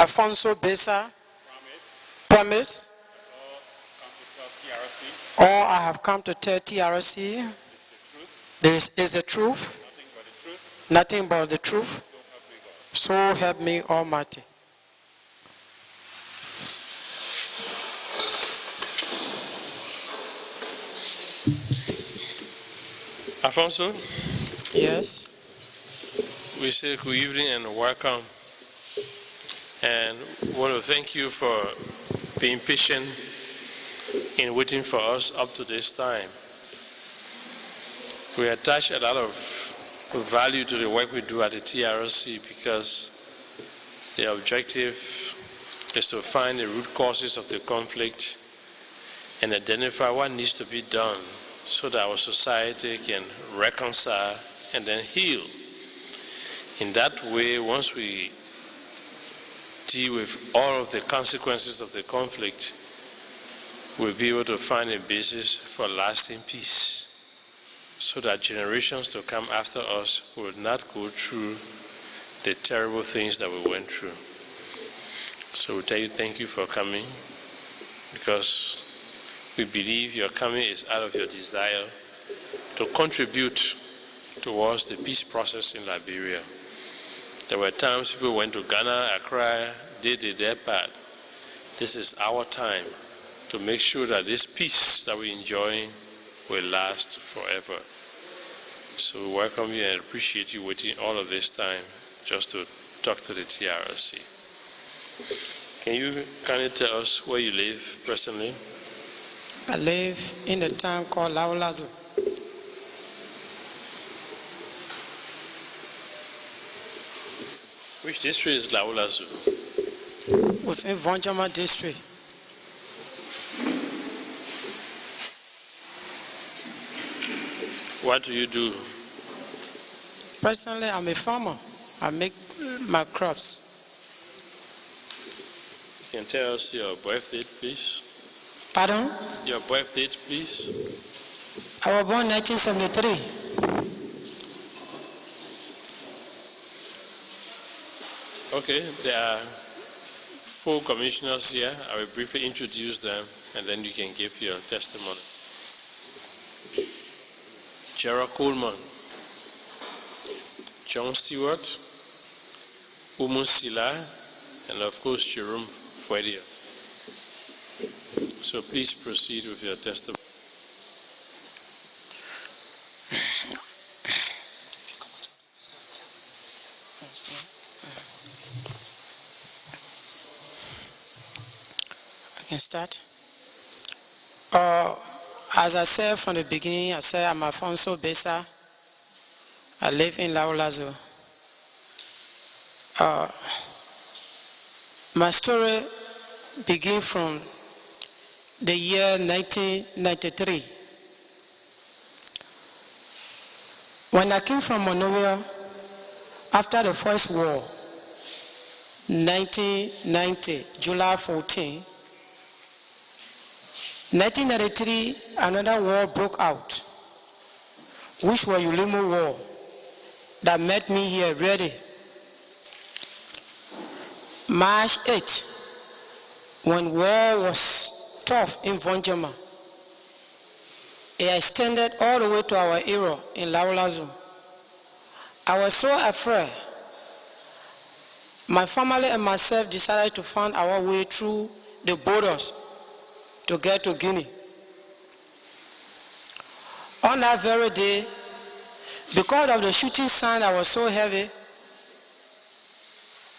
Alphonso Baysah, promise, or I have come to tell TRC, this is the truth, nothing but the truth, so help me Almighty. Alphonso? Yes. We say good evening and welcome. And want to thank you for being patient in waiting for us up to this time. We attach a lot of value to the work we do at the TRC because the objective is to find the root causes of the conflict and identify what needs to be done so that our society can reconcile and then heal. In that way, once we deal with all of the consequences of the conflict, we'll be able to find a basis for lasting peace so that generations to come after us will not go through the terrible things that we went through. So we tell you thank you for coming because we believe your coming is out of your desire to contribute towards the peace process in Liberia. There were times people went to Ghana, Accra, they did their part. This is our time to make sure that this peace that we enjoy will last forever. So we welcome you and appreciate you waiting all of this time just to talk to the TRC. Can you kindly tell us where you live presently? I live in a town called Laolazo. Which district is Laolazo? Within Voinjama district. What do you do? Personally, I'm a farmer. I make my crops. You can tell us your birth date, please. Pardon? Your birth date, please. I was born 1973. Okay, there are 4 commissioners here. I will briefly introduce them and then you can give your testimony. Gerald Coleman, John Stewart, Umu Sila, and of course Jerome Fuedia. So please proceed with your testimony. Start. As I said from the beginning, I said I'm Alphonso Baysah. I live in Laolazo. My story begins from the year 1993. When I came from Monrovia after the First War, 1990, July 14, 1993, another war broke out, which was ULIMO war, that met me here ready. March 8, when war was tough in Voinjama, it extended all the way to our area in Laolazo. I was so afraid. My family and myself decided to find our way through the borders to get to Guinea. On that very day, because of the shooting sound that was so heavy,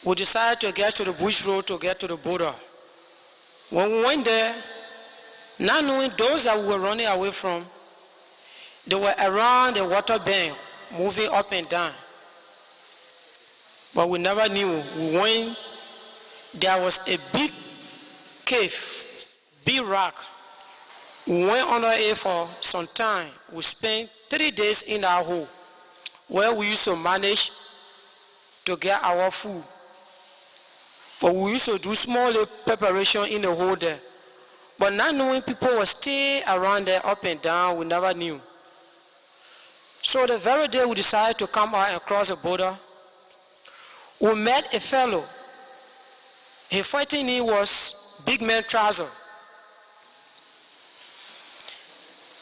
we decided to get to the bush road to get to the border. When we went there, not knowing those that we were running away from, they were around the water bank, moving up and down. But we never knew. We went, there was a big cave, big rock. We went under it for some time. We spent 3 days in our hole, where we used to manage to get our food. But we used to do small preparation in the hole there. But not knowing people were still around there, up and down, we never knew. So the very day we decided to come out and cross the border, we met a fellow His fighting knee was big man trouser.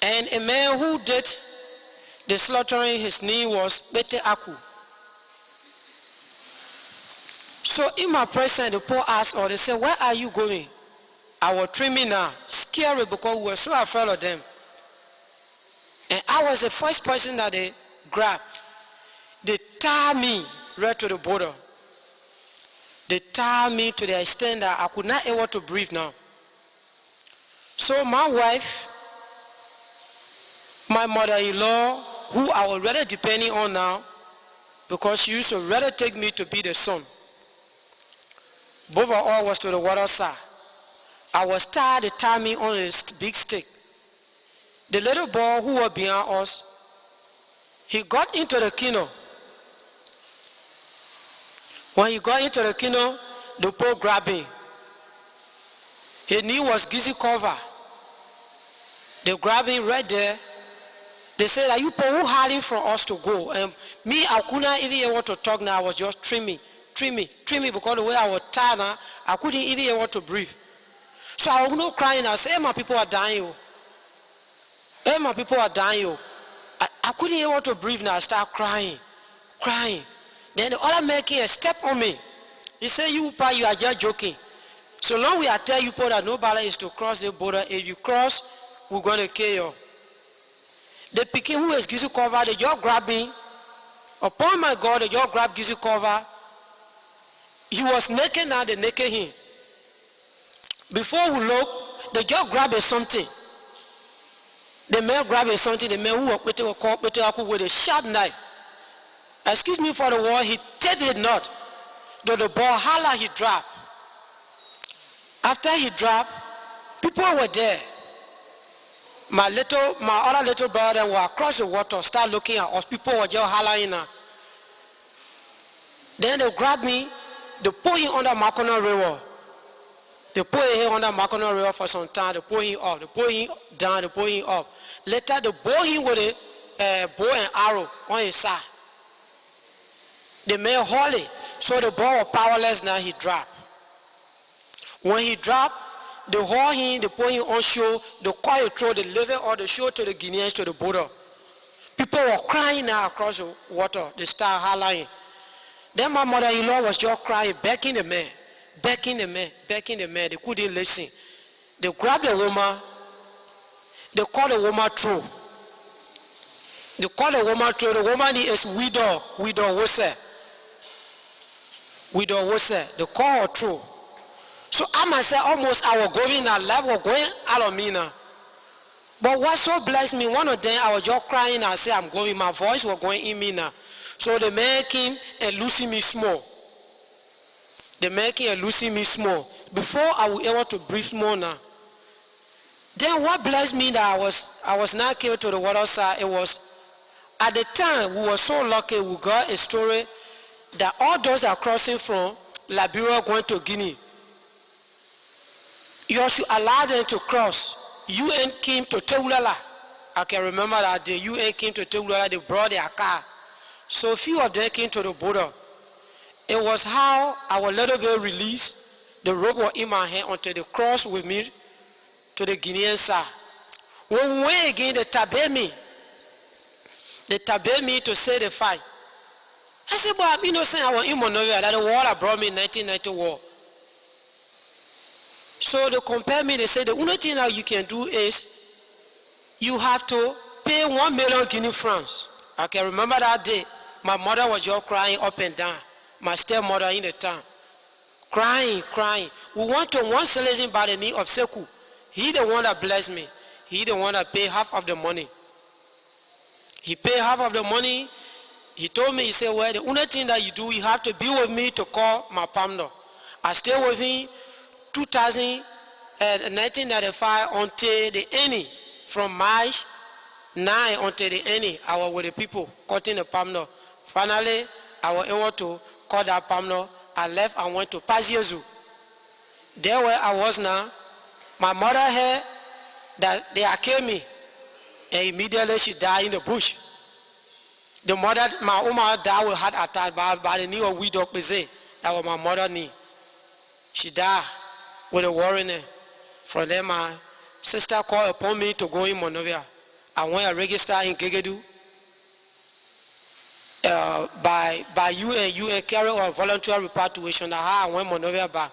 And a man who did the slaughtering his knee was Bete Aku. So in my presence, the poor asked, or they said, where are you going? I was trimming now, scary because we were so afraid of them. And I was the first person that they grabbed. They tied me right to the border. They tied me to the extent that I could not able to breathe now. So my wife, my mother-in-law, who I was rather depending on now, because she used to rather take me to be the son. Both of all was to the water side. I was tired, they tied me on a big stick. The little boy who was behind us, he got into the canoe. When he got into the canoe, the pole grabbed him. His knee was gizzard covered. They grabbed him right there. They said, are you who hiding from us to go? And me, I couldn't even able to talk now. I was just trimming, because the way I was tired now, I couldn't even able to breathe. So I was not crying. I said, hey, my people are dying. Hey, my people are dying. I couldn't able to breathe now. I started crying. Then the other man came and stepped on me. He said, you are just joking. So long we I tell you that nobody is to cross the border. If you cross, we're going to kill you. The Peking who is gizzard cover, they just grabbed me. Upon my God, they just grabbed gizzard cover. He was naked now, they naked him. Before we look, they just grabbed something. The man grabbed something, the man who was with a sharp knife. Excuse me for the word, he tied it not. Though the ball holla, he dropped. After he dropped, people were there. My other little brother were across the water, start looking at us. People were just hollering now. Then they grabbed me, they put him under Macono River. They put him under Macono River for some time. They put him up, they put him down, they put him up. Later they bore him with a bow and arrow on his side. They made holy, so the ball was powerless. Now he dropped. When he dropped, they haul him, they put him on shore, they call it throw, they leave it on the shore to the Guineans to the border. People were crying now across the water. They started hollering. Then my mother-in-law was just crying, begging the man. They couldn't listen. They grabbed the woman. They called the woman through. The woman is widow Wose. They call her through. So I myself almost I was going, our life was going out of me now. But what so blessed me, one of them I was just crying and I said I'm going, my voice was going in me now. So the man came and loosened me small. Before I was able to breathe small now. Then what blessed me that I was not killed to the water side, it was at the time we were so lucky we got a story that all those that are crossing from Liberia going to Guinea, you should allow them to cross. UN came to Teulala. I can remember that the UN came to Teulala, they brought their car. So few of them came to the border. It was how I was a little bit released. The rope was in my hand until they crossed with me to the Guinean side. When we went again, they tabbed me. They tabbed me to say the fight. I said, but I'm innocent. I was in Monrovia. That the war that brought me in 1990 war. So they compare me. They say the only thing that you can do is you have to pay 1 million Guinea francs. I can remember that day. My mother was just crying up and down. My stepmother in the town. Crying. We went to one salesman by the name of Seku. He the one that blessed me. He the one that paid half of the money. He paid half of the money. He told me, he said, well, the only thing that you do, you have to be with me to call my palmno. I stayed with him 1995 until the ending. From March 9 until the ending, I was with the people cutting the palmno. Finally, I was able to cut that palmno. I left and went to Paziezu. There where I was now, my mother heard that they had killed me. And immediately she died in the bush. The mother, my mother died with heart attack by the knee of widow Baysah. That was my mother's knee. She died with a war in it. From there, my sister called upon me to go in Monrovia. I went and registered in Gegedu. By UN carry on voluntary repatriation. I went Monrovia back.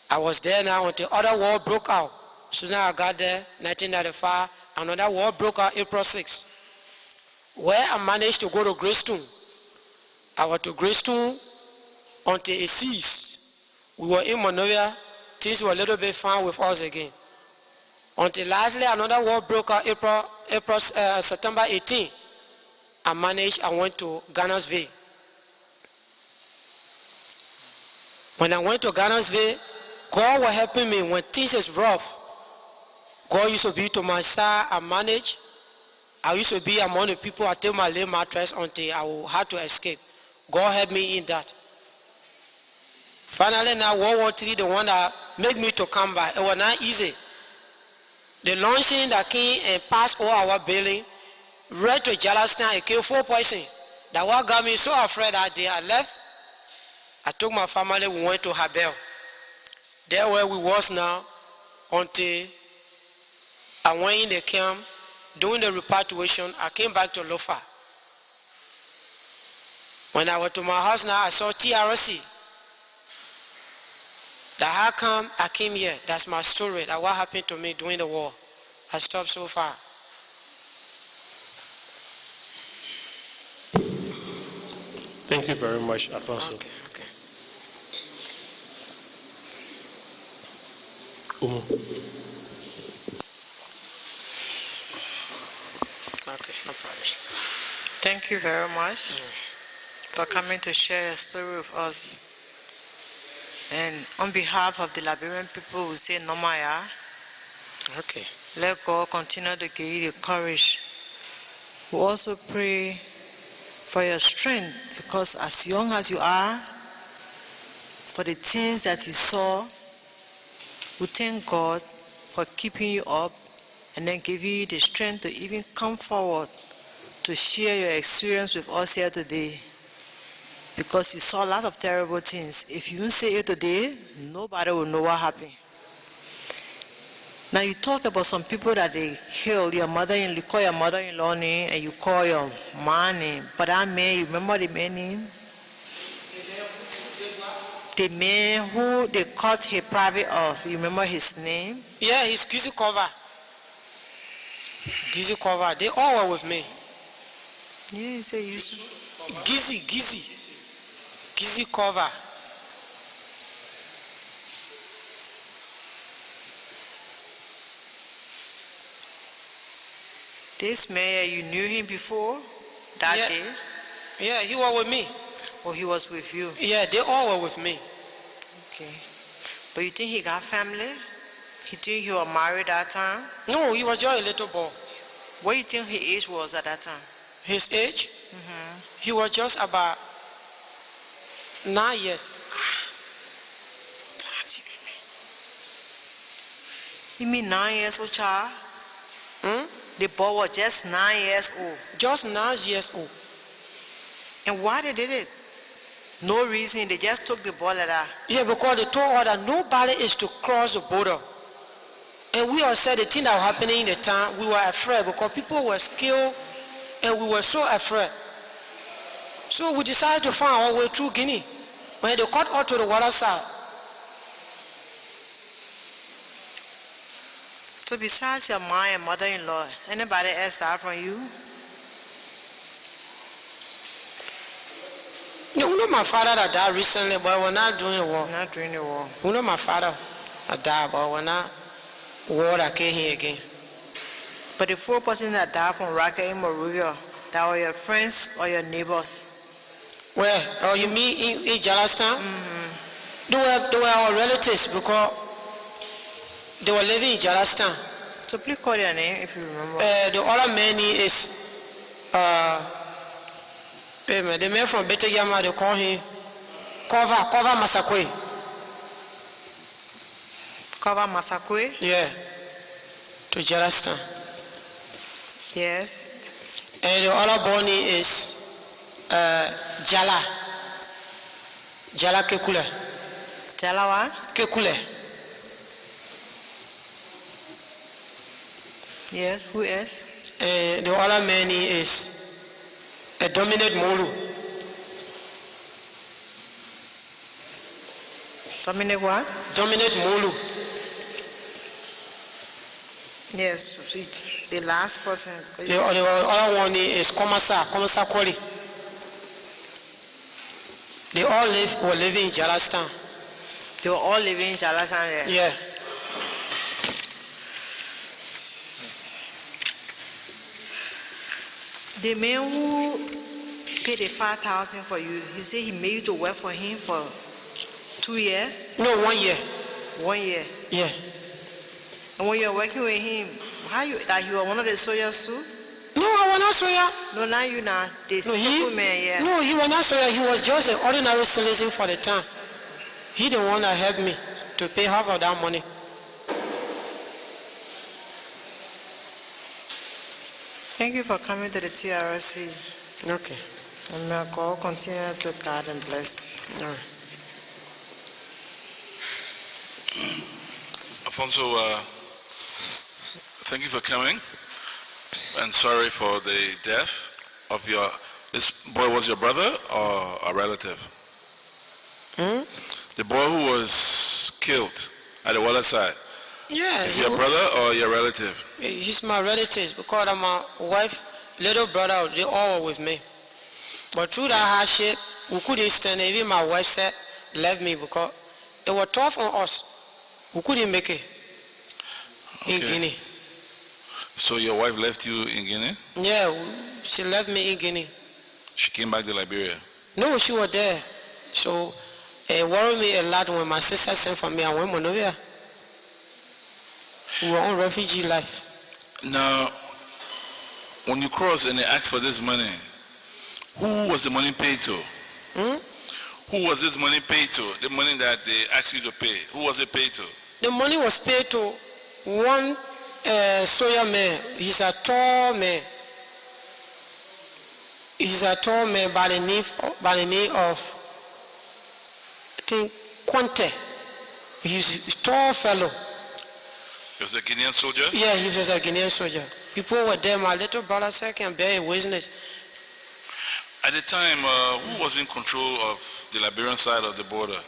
I was there now until other war broke out. So now I got there, 1995. Another war broke out April 6. Where I managed to go to Greystone. I went to Greystone until it ceased. We were in Monrovia. Things were a little bit fine with us again. Until lastly, another war broke out September 18. I went to Ghana's-Ville. When I went to Ghana's-Ville, God was helping me when things is rough. God used to be to my side. I managed. I used to be among the people. I take my lay mattress until I had to escape. God helped me in that. Finally, now World War III, the one that made me to come back, it was not easy. The launching that came and passed over our building, right to Jalastan, it killed 4 persons. That what got me so afraid that day. I left. I took my family, we went to Habel. There where we was now until I went in the camp, doing the repatriation. I came back to Lofa. When I went to my house now, I saw TRC. That how come I came here? That's my story. That what happened to me during the war. I stopped so far. Thank you very much, Alphonso. Okay. Okay, no problem. Thank you very much for coming to share your story with us. And on behalf of the Liberian people, we say Nomaya. Okay. Let God continue to give you the courage. We also pray for your strength, because as young as you are, for the things that you saw, we thank God for keeping you up and then giving you the strength to even come forward to share your experience with us here today. Because you saw a lot of terrible things. If you don't say it today, nobody will know what happened. Now you talk about some people that they killed your mother-in-law, you call your mother-in-law name and you call your man name. But that man, you remember the man name? The man who they cut his private off, you remember his name? Yeah, he's Gizi Cover. Gizi Cover. They all were with me. Yeah, you say you. Gizi Cover. This man, you knew him before that day? Yeah, he was with me. Or he was with you? Yeah, they all were with me. Okay. But you think he got family? You think he was married that time? No, he was just a little boy. What do you think his age was at that time? His age? He was just about 9 years. You mean 9 years old child? The boy was just 9 years old. Just 9 years old. And why they did it? No reason, they just took the boy like that. Yeah, because they told her that nobody is to cross the border. And we all said the thing that was happening in the town, we were afraid because people were killed and we were so afraid. So we decided to find our way through Guinea. When they cut out to the water side. So besides your mom and mother-in-law, anybody else died from you? You know my father that died recently, but we're not doing the war. Not during the war. You know my father that died, but we're not war that came here again. But the 4 persons that died from Raqqa in Monrovia, that were your friends or your neighbors? Where? Oh, you mean in Jalastan? They were our relatives because they were living in Jalastan. So please call their name if you remember. The other man is the man from Voinjama, they call him Kova Masakwe. Kova Masakwe? Yeah. To Jalastan. Yes. And the other boy is Jala Kekule. Jalawa? Kekule. Yes, who else? The other man is a dominant Molu. Dominic what? Dominant Molu. Yes, the last person. The other one is Komasa Kwali. They all were living in Jalastan. They were all living in Jalasan there. Yeah. The man who paid the 5,000 for you, he said he made you to work for him for 2 years? No, 1 year. 1 year. Yeah. And when you're working with him, that you are one of the soldiers too? No, I was not Soya. No, now you not. The No, simple man, yeah. No, he was not Soya. He was just an ordinary citizen for the time. He the one that helped me to pay half of that money. Thank you for coming to the TRC. Okay. And may God continue to guide and bless you. All right. Alphonso, thank you for coming, and sorry for the death of this boy. Was your brother or a relative? The boy who was killed at the waterside, Yeah. is he your brother or your relative? He's my relatives because of my wife, little brother, they all were with me. But through that hardship, we couldn't stand it. Even my wife said, left me because it was tough on us. We couldn't make it in Guinea. So your wife left you in Guinea? Yeah, she left me in Guinea. She came back to Liberia? No, she was there. So it worried me a lot when my sister sent for me. I went to Monrovia. We were on refugee life. Now, when you crossed and they asked for this money, who was the money paid to? Who was this money paid to? The money that they asked you to pay. Who was it paid to? The money was paid to one Soya man. He's a tall man. He's a tall man by the name of, I think, Quante. He's a tall fellow. He was a Guinean soldier? Yeah, he was a Guinean soldier. People were there. My little brother said, I can bear witness. At the time, who was in control of the Liberian side of the border?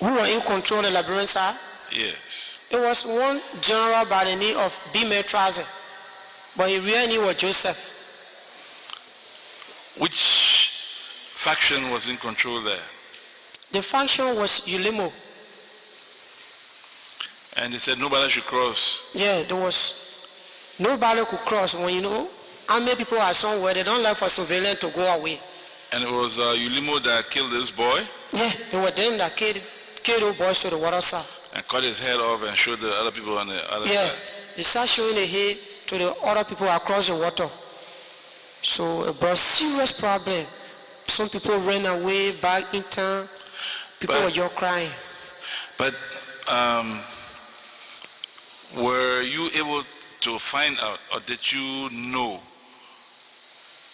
Who were in control of the Liberian side? Yes. It was one general by the name of B. Traze, but his real name was Joseph. Which faction was in control there? The faction was ULIMO. And they said nobody should cross. Yeah, there was nobody could cross. When you know how many people are somewhere, they don't like for civilians to go away. And it was ULIMO that killed this boy? Yeah, it was them that killed those boys to the water side. And cut his head off and showed the other people on the other Yeah, side? they start showing the head to the other people across the water. So it brought serious problem. Some people ran away back in town. People were just crying. But were you able to find out, or did you know,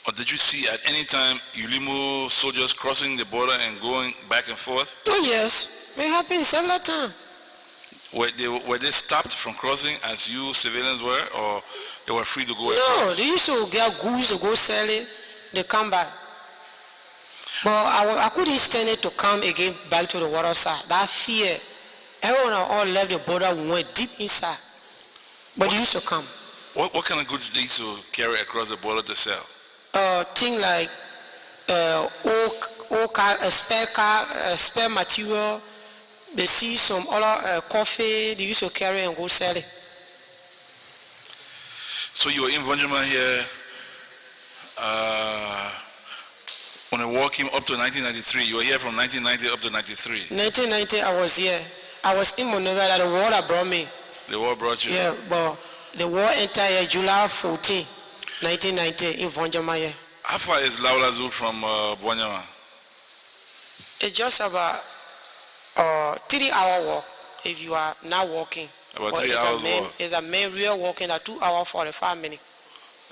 or did you see at any time ULIMO soldiers crossing the border and going back and forth? Oh yes, it happened several times. Were they stopped from crossing as you civilians were, or they were free to go No, across? they used to get goods to go sell it, they come back. But I couldn't stand it to come again back to the water side. That fear, everyone all left the border, went deep inside. But they used to come. What kind of goods they used to carry across the border to sell? Things like old car, spare material. They see some other coffee, they used to carry and go sell it. So you were in Voinjama here when the war came up to 1993. You were here from 1990 up to 93. 1990, I was here. I was in Monrovia. That the war that brought me. The war brought you? Yeah, but the war entered here July 14, 1990 in Voinjama here. How far is Laulazu from Voinjama? It's just about 3-hour walk if you are not walking. About But 3 hours walk? It's a main real walking at 2 hours 45 minutes.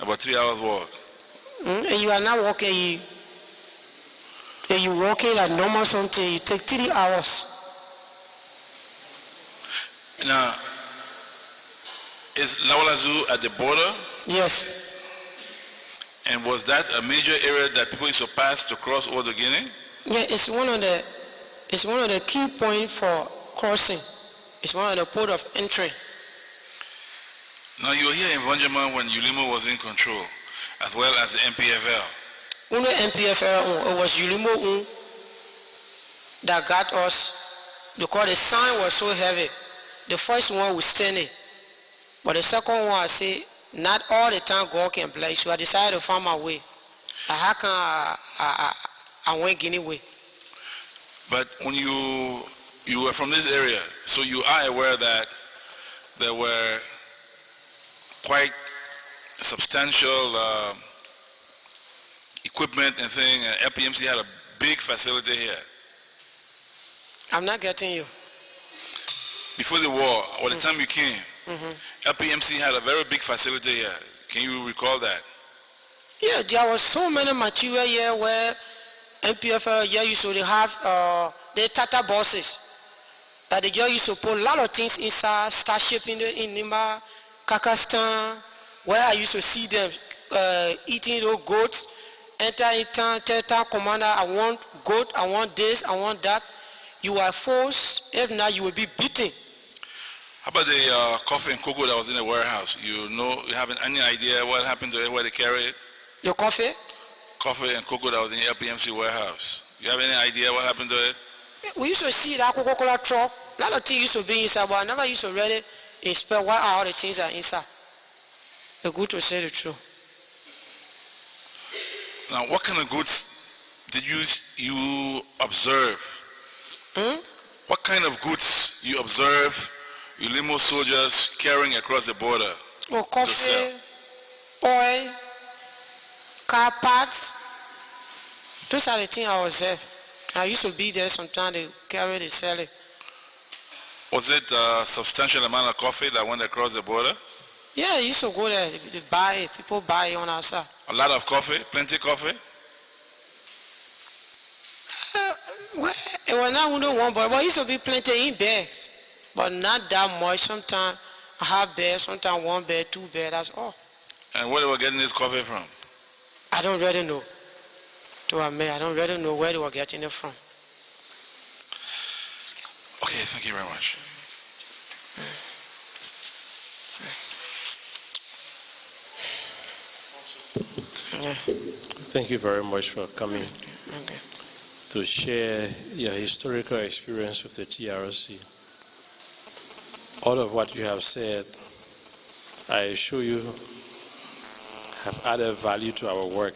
About 3 hours walk? And you are not walking, If you walk it like normal something, you take 3 hours. Now, is Lawalazu at the border? Yes. And was that a major area that people used to pass to cross over to Guinea? Yeah, it's one of the key points for crossing. It's one of the port of entry. Now, you were here in Voinjama when ULIMO was in control, as well as the NPFL. When the NPFL, it was ULIMO that got us, because the sign was so heavy. The first one was standing, but the second one, I say, not all the time God can bless you. I decided to find my way. How can I went Guinea way? But when you were from this area, so you are aware that there were quite substantial equipment and thing, and LPMC had a big facility here. I'm not getting you. Before the war, or the time you came, LPMC had a very big facility here. Can you recall that? Yeah, there was so many material here where NPFL here used to have the Tata buses. That the girl used to put a lot of things inside, start shipping in Nima, Kakistan, where I used to see them eating those goats, enter in town, tell town commander, I want goat, I want this, I want that. You are forced, if not, you will be beaten. How about the coffee and cocoa that was in the warehouse? You have any idea what happened to it, where they carry it? The coffee? Coffee and cocoa that was in the LPMC warehouse. You have any idea what happened to it? We used to see that Coca-Cola truck. A lot of things used to be inside, but I never used to really inspect what all the things are inside. It's good to say the truth. Now, what kind of goods did you observe? What kind of goods you observe ULIMO soldiers carrying across the border? Oh, coffee, oil, car parts. Those are the things I observe. I used to be there sometimes, they carry, they sell it. Was it a substantial amount of coffee that went across the border? Yeah, I used to go there, they buy it, people buy it on our side. A lot of coffee, plenty of coffee? Well, it was not only one, but it used to be plenty in bags, but not that much. Sometimes I have bags, sometimes 1 bag, 2 bags, that's all. And where they were getting this coffee from? I don't really know. To admit, I don't really know where they were getting it from. Okay, thank you very much. Yeah. Thank you very much for coming Okay. to share your historical experience with the TRC. All of what you have said, I assure you, have added value to our work,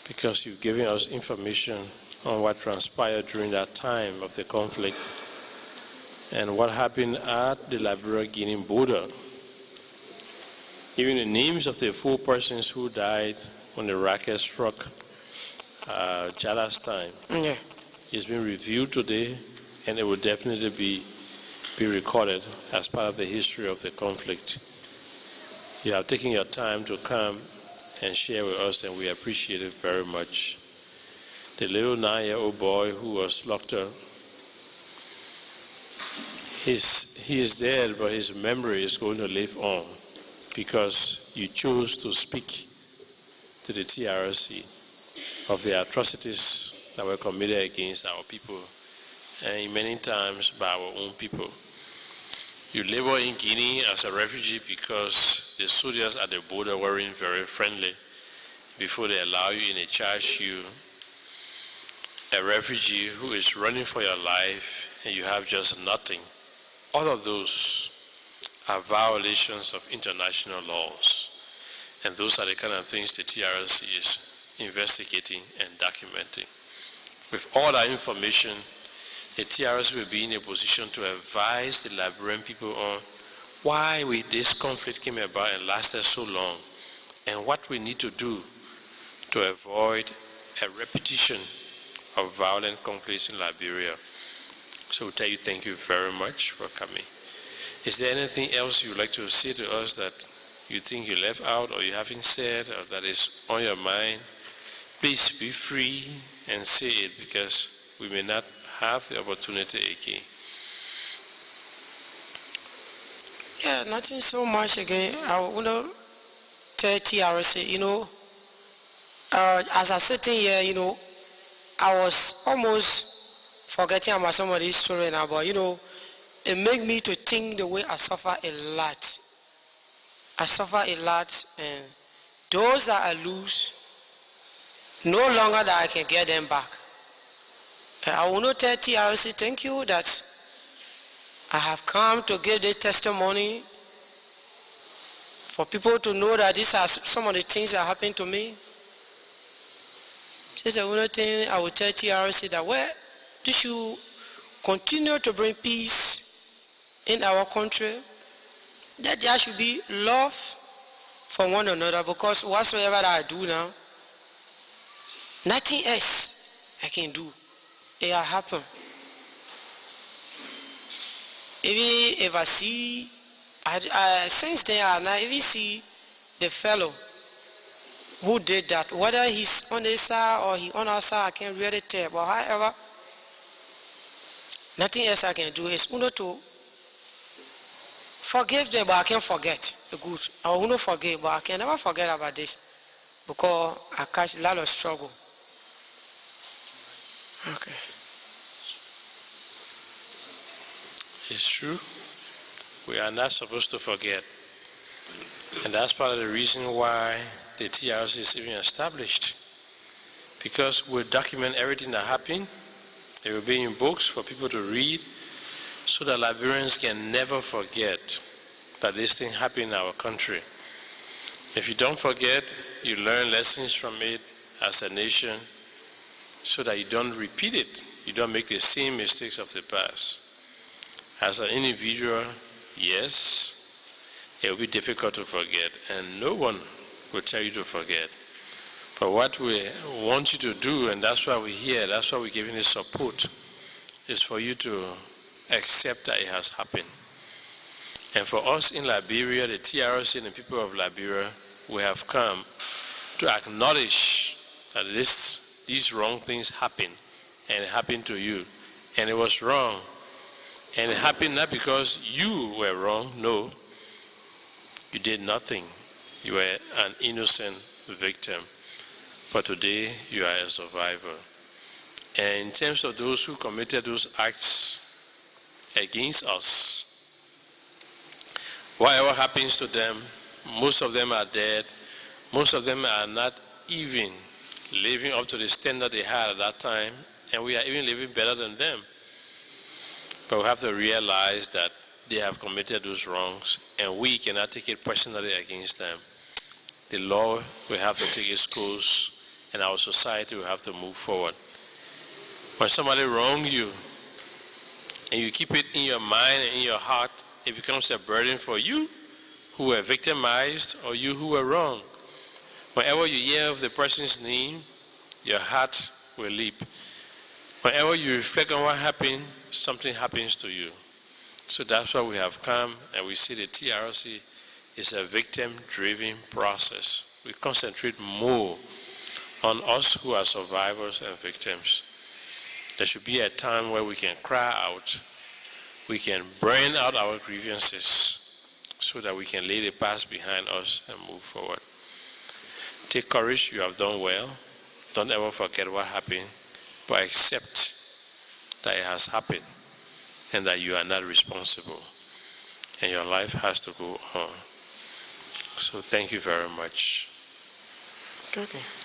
because you've given us information on what transpired during that time of the conflict and what happened at the Liberia-Guinea border. Even the names of the 4 persons who died when the rocket struck Jala's time Yeah. is being reviewed today, and it will definitely be recorded as part of the history of the conflict. You have taken your time to come and share with us, and we appreciate it very much. The little 9-year-old boy who was locked up, he is dead, but his memory is going to live on, because you chose to speak to the TRC of the atrocities that were committed against our people, and many times by our own people. You labor in Guinea as a refugee because the soldiers at the border weren't very friendly before they allow you in and charge you. A refugee who is running for your life and you have just nothing. All of those are violations of international laws. And those are the kind of things the TRC is investigating and documenting. With all that information, the TRC will be in a position to advise the Liberian people on why this conflict came about and lasted so long, and what we need to do to avoid a repetition of violent conflicts in Liberia. So we tell you thank you very much for coming. Is there anything else you'd like to say to us that you think you left out or you haven't said or that is on your mind? Please be free and say it, because we may not have the opportunity again. Yeah, nothing so much again. I want to tell TRC, as I sitting here, I was almost forgetting about some of these stories now, but it made me to think the way I suffer a lot. I suffer a lot, and those that I lose, no longer that I can get them back. I want to tell TRC, thank you that I have come to give this testimony for people to know that these are some of the things that happened to me. Just another thing I will tell TRC that they should continue to bring peace in our country, that there should be love for one another, because whatsoever that I do now, nothing else I can do. It will happen. Even if I see, since then I now even see the fellow who did that, whether he's on this side or he on our side, I can't really tell. But however, nothing else I can do is to forgive them, but I can't forget the good. I want to forgive, but I can never forget about this, because I catch a lot of struggle. Okay. It's true. We are not supposed to forget. And that's part of the reason why the TRC is even established. Because we document everything that happened. It will be in books for people to read, so that Liberians can never forget that this thing happened in our country. If you don't forget, you learn lessons from it as a nation, so that you don't repeat it. You don't make the same mistakes of the past. As an individual, yes, it will be difficult to forget, and no one will tell you to forget. But what we want you to do, and that's why we're here, that's why we're giving this support, is for you to accept that it has happened. And for us in Liberia, the TRC and the people of Liberia, we have come to acknowledge that these wrong things happened, and it happened to you, and it was wrong. And it happened not because you were wrong, no. You did nothing. You were an innocent victim. But today, you are a survivor. And in terms of those who committed those acts against us, whatever happens to them, most of them are dead. Most of them are not even living up to the standard they had at that time. And we are even living better than them. But we have to realize that they have committed those wrongs, and we cannot take it personally against them. The law will have to take its course, and our society will have to move forward. When somebody wrongs you, and you keep it in your mind and in your heart, it becomes a burden for you who were victimized or you who were wrong. Whenever you hear of the person's name, your heart will leap. Whenever you reflect on what happened, something happens to you. So that's why we have come, and we see the TRC is a victim-driven process. We concentrate more on us who are survivors and victims. There should be a time where we can cry out, we can burn out our grievances, so that we can lay the past behind us and move forward. Take courage, you have done well. Don't ever forget what happened, but accept that it has happened and that you are not responsible, and your life has to go on. So thank you very much. Okay.